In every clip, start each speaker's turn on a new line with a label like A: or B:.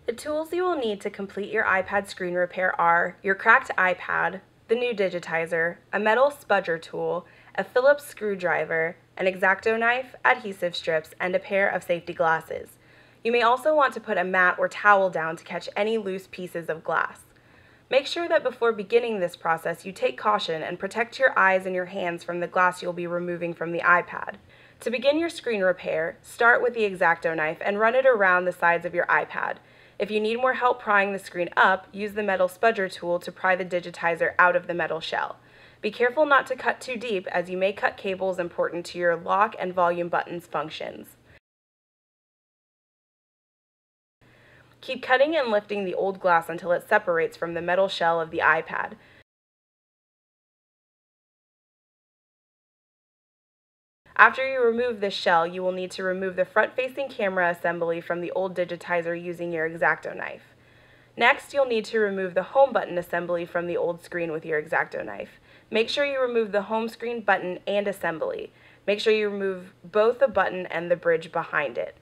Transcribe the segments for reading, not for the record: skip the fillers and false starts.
A: The tools you will need to complete your iPad screen repair are your cracked iPad, the new digitizer, a metal spudger tool, a Phillips screwdriver, an X-Acto knife, adhesive strips, and a pair of safety glasses. You may also want to put a mat or towel down to catch any loose pieces of glass. Make sure that before beginning this process you take caution and protect your eyes and your hands from the glass you'll be removing from the iPad. To begin your screen repair, start with the X-Acto knife and run it around the sides of your iPad. If you need more help prying the screen up, use the metal spudger tool to pry the digitizer out of the metal shell. Be careful not to cut too deep, as you may cut cables important to your lock and volume buttons functions. Keep cutting and lifting the old glass until it separates from the metal shell of the iPad. After you remove this shell, you will need to remove the front-facing camera assembly from the old digitizer using your X-Acto knife. Next, you'll need to remove the home button assembly from the old screen with your X-Acto knife. Make sure you remove the home screen button and assembly. Make sure you remove both the button and the bridge behind it.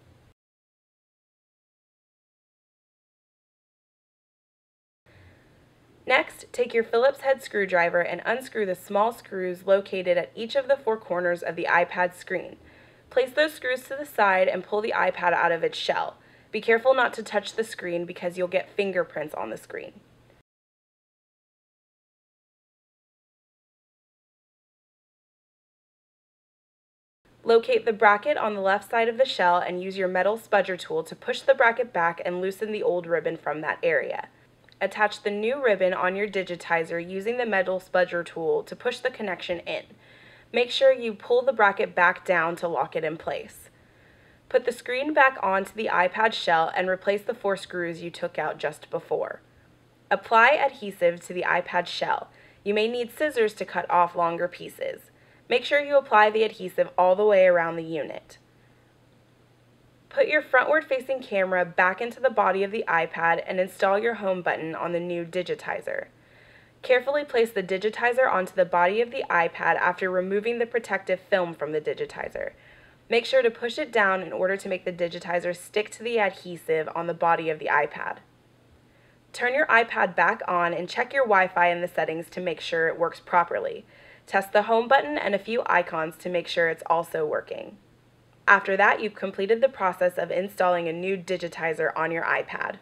A: Next, take your Phillips head screwdriver and unscrew the small screws located at each of the four corners of the iPad screen. Place those screws to the side and pull the iPad out of its shell. Be careful not to touch the screen because you'll get fingerprints on the screen. Locate the bracket on the left side of the shell and use your metal spudger tool to push the bracket back and loosen the old ribbon from that area. Attach the new ribbon on your digitizer using the metal spudger tool to push the connection in. Make sure you pull the bracket back down to lock it in place. Put the screen back onto the iPad shell and replace the 4 screws you took out just before. Apply adhesive to the iPad shell. You may need scissors to cut off longer pieces. Make sure you apply the adhesive all the way around the unit. Put your frontward-facing camera back into the body of the iPad and install your home button on the new digitizer. Carefully place the digitizer onto the body of the iPad after removing the protective film from the digitizer. Make sure to push it down in order to make the digitizer stick to the adhesive on the body of the iPad. Turn your iPad back on and check your Wi-Fi in the settings to make sure it works properly. Test the home button and a few icons to make sure it's also working. After that, you've completed the process of installing a new digitizer on your iPad.